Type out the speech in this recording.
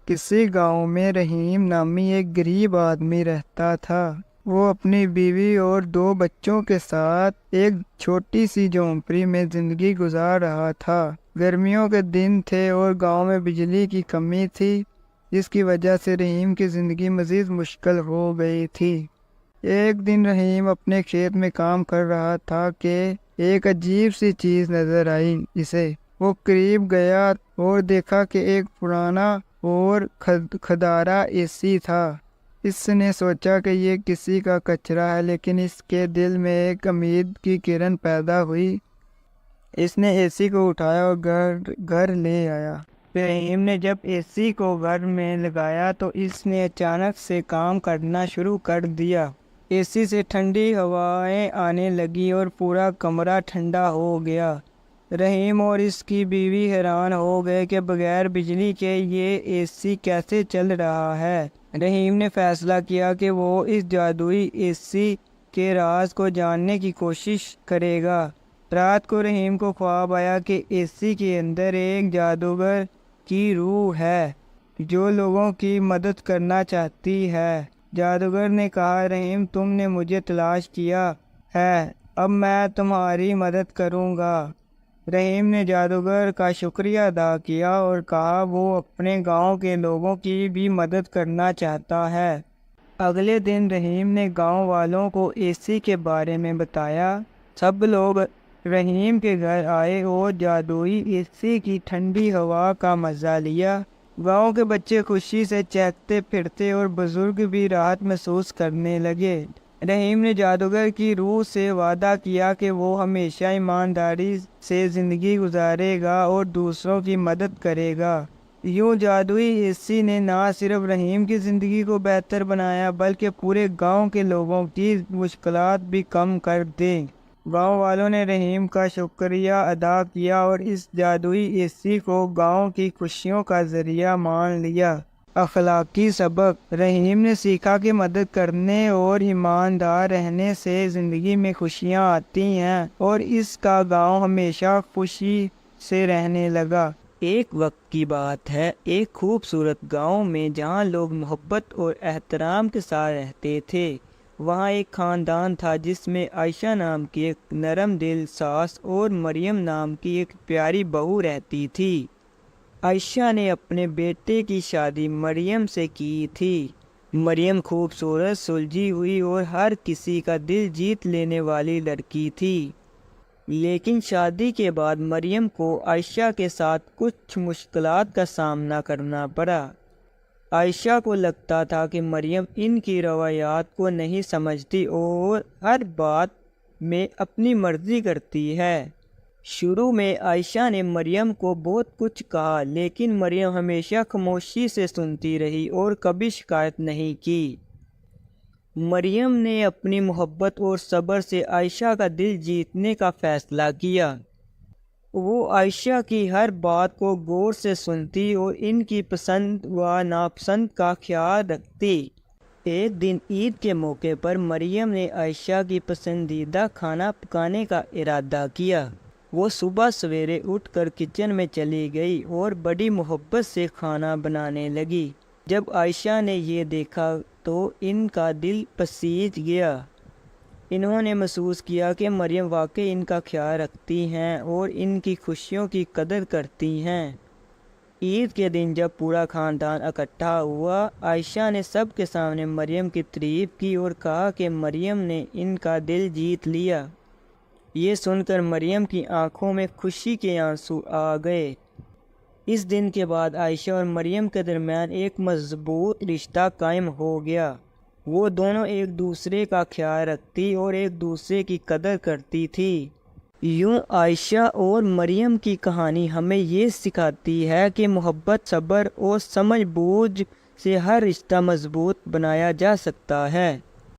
کسی گاؤں میں رحیم نامی ایک غریب آدمی رہتا تھا۔ وہ اپنی بیوی اور 2 بچوں کے ساتھ ایک چھوٹی سی جھونپڑی میں زندگی گزار رہا تھا۔ گرمیوں کے دن تھے اور گاؤں میں بجلی کی کمی تھی، جس کی وجہ سے رحیم کی زندگی مزید مشکل ہو گئی تھی۔ ایک دن رحیم اپنے کھیت میں کام کر رہا تھا کہ ایک عجیب سی چیز نظر آئی اسے۔ وہ قریب گیا اور دیکھا کہ ایک پرانا اور کھدارا اے سی تھا۔ اس نے سوچا کہ یہ کسی کا کچرا ہے، لیکن اس کے دل میں ایک امید کی کرن پیدا ہوئی۔ اس نے اے سی کو اٹھایا اور گھر لے آیا۔ رحیم نے جب اے سی کو گھر میں لگایا تو اس نے اچانک سے کام کرنا شروع کر دیا۔ اے سی سے ٹھنڈی ہوائیں آنے لگی اور پورا کمرہ ٹھنڈا ہو گیا۔ رحیم اور اس کی بیوی حیران ہو گئے کہ بغیر بجلی کے یہ اے سی کیسے چل رہا ہے۔ رحیم نے فیصلہ کیا کہ وہ اس جادوئی اے سی کے راز کو جاننے کی کوشش کرے گا۔ رات کو رحیم کو خواب آیا کہ اے سی کے اندر ایک جادوگر کی روح ہے جو لوگوں کی مدد کرنا چاہتی ہے۔ جادوگر نے کہا، رحیم تم نے مجھے تلاش کیا ہے، اب میں تمہاری مدد کروں گا۔ رحیم نے جادوگر کا شکریہ ادا کیا اور کہا وہ اپنے گاؤں کے لوگوں کی بھی مدد کرنا چاہتا ہے۔ اگلے دن رحیم نے گاؤں والوں کو اے سی کے بارے میں بتایا۔ سب لوگ رحیم کے گھر آئے اور جادوئی اے سی کی ٹھنڈی ہوا کا مزہ لیا۔ گاؤں کے بچے خوشی سے چہکتے پھرتے اور بزرگ بھی راحت محسوس کرنے لگے۔ رحیم نے جادوگر کی روح سے وعدہ کیا کہ وہ ہمیشہ ایمانداری سے زندگی گزارے گا اور دوسروں کی مدد کرے گا۔ یوں جادوئی اے سی نے نہ صرف رحیم کی زندگی کو بہتر بنایا بلکہ پورے گاؤں کے لوگوں کی مشکلات بھی کم کر دیں۔ گاؤں والوں نے رحیم کا شکریہ ادا کیا اور اس جادوئی اے سی کو گاؤں کی خوشیوں کا ذریعہ مان لیا۔ اخلاقی سبق: رحیم نے سیکھا کہ مدد کرنے اور ایماندار رہنے سے زندگی میں خوشیاں آتی ہیں اور اس کا گاؤں ہمیشہ خوشی سے رہنے لگا۔ ایک وقت کی بات ہے، ایک خوبصورت گاؤں میں جہاں لوگ محبت اور احترام کے ساتھ رہتے تھے۔ وہاں ایک خاندان تھا جس میں عائشہ نام کی ایک نرم دل ساس اور مریم نام کی ایک پیاری بہو رہتی تھی۔ عائشہ نے اپنے بیٹے کی شادی مریم سے کی تھی۔ مریم خوبصورت، سلجھی ہوئی اور ہر کسی کا دل جیت لینے والی لڑکی تھی۔ لیکن شادی کے بعد مریم کو عائشہ کے ساتھ کچھ مشکلات کا سامنا کرنا پڑا۔ عائشہ کو لگتا تھا کہ مریم ان کی روایات کو نہیں سمجھتی اور ہر بات میں اپنی مرضی کرتی ہے۔ شروع میں عائشہ نے مریم کو بہت کچھ کہا، لیکن مریم ہمیشہ خاموشی سے سنتی رہی اور کبھی شکایت نہیں کی۔ مریم نے اپنی محبت اور صبر سے عائشہ کا دل جیتنے کا فیصلہ کیا۔ وہ عائشہ کی ہر بات کو غور سے سنتی اور ان کی پسند و ناپسند کا خیال رکھتی۔ ایک دن عید کے موقع پر مریم نے عائشہ کی پسندیدہ کھانا پکانے کا ارادہ کیا۔ وہ صبح سویرے اٹھ کر کچن میں چلی گئی اور بڑی محبت سے کھانا بنانے لگی۔ جب عائشہ نے یہ دیکھا تو ان کا دل پسیج گیا۔ انہوں نے محسوس کیا کہ مریم واقعی ان کا خیال رکھتی ہیں اور ان کی خوشیوں کی قدر کرتی ہیں۔ عید کے دن جب پورا خاندان اکٹھا ہوا، عائشہ نے سب کے سامنے مریم کی تعریف کی اور کہا کہ مریم نے ان کا دل جیت لیا۔ یہ سن کر مریم کی آنکھوں میں خوشی کے آنسو آ گئے۔ اس دن کے بعد عائشہ اور مریم کے درمیان ایک مضبوط رشتہ قائم ہو گیا۔ وہ دونوں ایک دوسرے کا خیال رکھتی اور ایک دوسرے کی قدر کرتی تھی۔ یوں عائشہ اور مریم کی کہانی ہمیں یہ سکھاتی ہے کہ محبت، صبر اور سمجھ بوجھ سے ہر رشتہ مضبوط بنایا جا سکتا ہے۔